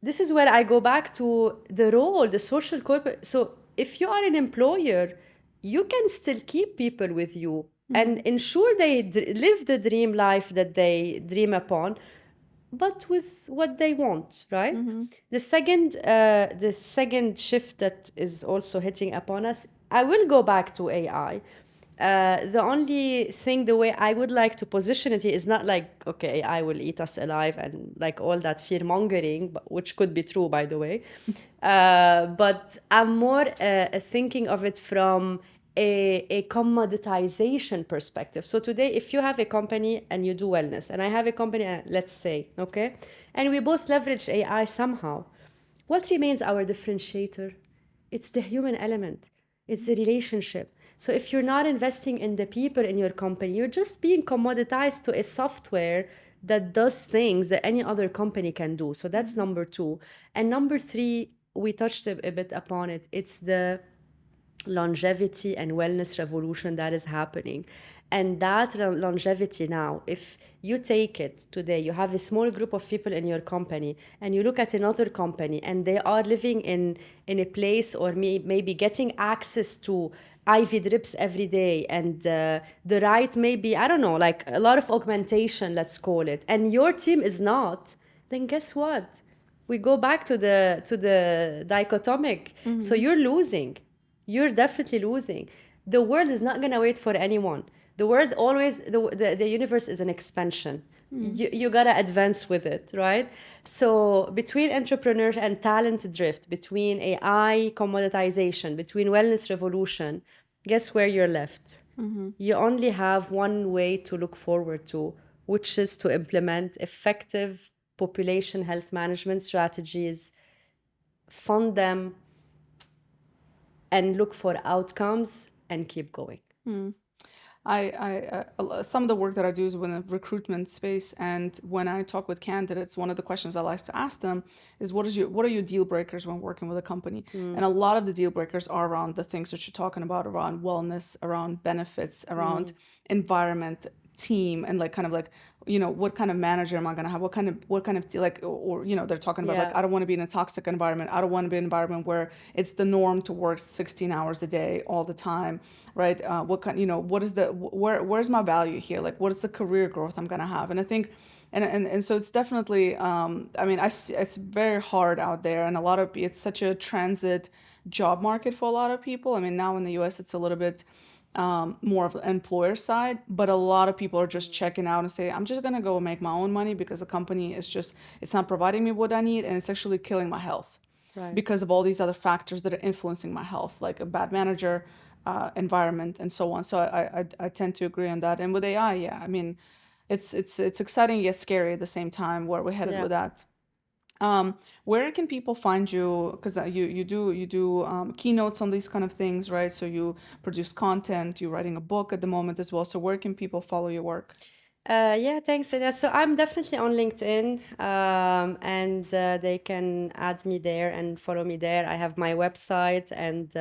this is where I go back to the role, the social corporate. So if you are an employer, you can still keep people with you and ensure they live the dream life that they dream upon, but with what they want, right? The second shift that is also hitting upon us, I will go back to AI. The only thing, the way I would like to position it is not like, okay, AI will eat us alive and like all that fear mongering, which could be true, by the way. But I'm more thinking of it from a commoditization perspective. So today, if you have a company and you do wellness, and I have a company, let's say, okay, and we both leverage AI somehow, what remains our differentiator? It's the human element, it's the relationship. So if you're not investing in the people in your company, you're just being commoditized to a software that does things that any other company can do. So that's number two. And number three, we touched a bit upon it. It's the longevity and wellness revolution that is happening. And that longevity now, if you take it today, you have a small group of people in your company, and you look at another company, and they are living in a place, or maybe getting access to IV drips every day, and the right, maybe, I don't know, like a lot of augmentation, let's call it, and your team is not, then guess what? We go back to the dichotomic. So you're losing. You're definitely losing. The world is not going to wait for anyone. The world always, the universe is an expansion. You got to advance with it, right? So between entrepreneur and talent drift, between AI commoditization, between wellness revolution, guess where you're left? You only have one way to look forward to, which is to implement effective population health management strategies, fund them, and look for outcomes and keep going. Some of the work that I do is within the recruitment space, and when I talk with candidates, one of the questions I like to ask them is, what are your deal breakers when working with a company? And a lot of the deal breakers are around the things that you're talking about, around wellness, around benefits, around environment, team, and like kind of like, what kind of manager am I going to have? What kind of like, or they're talking about like, I don't want to be in a toxic environment. I don't want to be in an environment where it's the norm to work 16 hours a day all the time, right? What kind, what is where's my value here? Like, what is the career growth I'm going to have? And I think, and so it's definitely, I mean, it's very hard out there, and it's such a transit job market for a lot of people. I mean, now in the US, it's a little bit more of the employer side, but a lot of people are just checking out and say, I'm just gonna go make my own money because the company it's not providing me what I need, and it's actually killing my health because of all these other factors that are influencing my health, like a bad manager, environment, and so on. So I tend to agree on that. And with AI, yeah, I mean, it's exciting yet scary at the same time where we're headed with that. Where can people find you? Because you do keynotes on these kind of things, right? So you produce content, you're writing a book at the moment as well. So where can people follow your work? Yeah, thanks, Ina. So I'm definitely on LinkedIn, and they can add me there and follow me there. I have my website and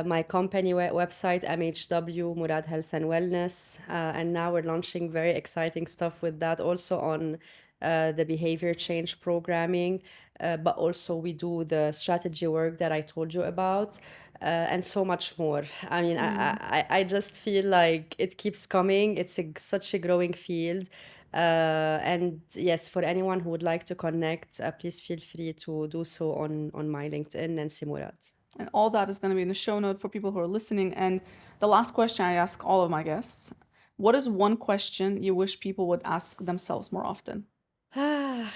my company website, MHW, Murad Health and Wellness. And now we're launching very exciting stuff with that, also on the behavior change programming. But also we do the strategy work that I told you about. And so much more. I mean, I just feel like it keeps coming. It's such a growing field. And yes, for anyone who would like to connect, please feel free to do so on my LinkedIn, Nancy Mourad. And all that is going to be in the show note for people who are listening. And the last question I ask all of my guests: what is one question you wish people would ask themselves more often? I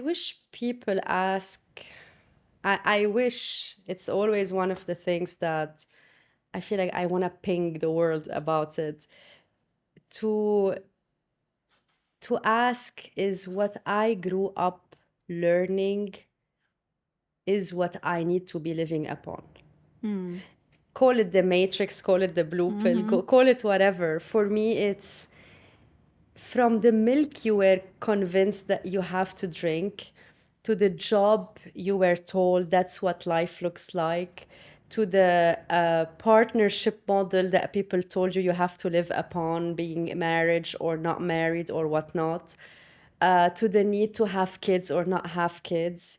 wish people ask. I wish, it's always one of the things that I feel like I want to ping the world about it. To ask is what I grew up learning is what I need to be living upon. Call it the matrix, call it the blue pill, call it whatever. For me, it's from the milk you were convinced that you have to drink, to the job you were told that's what life looks like, to the partnership model that people told you you have to live upon, being marriage or not married or whatnot, to the need to have kids or not have kids,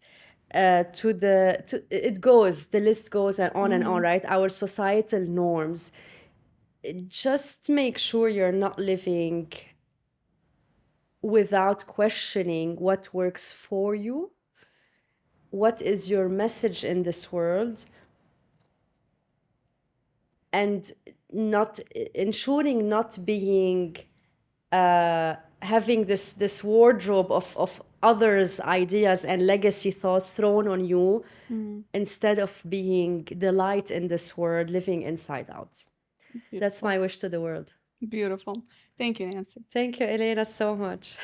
the list goes and on, right? Our societal norms. Just make sure you're not living without questioning what works for you, what is your message in this world, and not ensuring not being having this wardrobe of others' ideas and legacy thoughts thrown on you, instead of being the light in this world, living inside out. That's Beautiful. my wish to the world. Beautiful. Thank you, Nancy. Thank you, Elena, so much.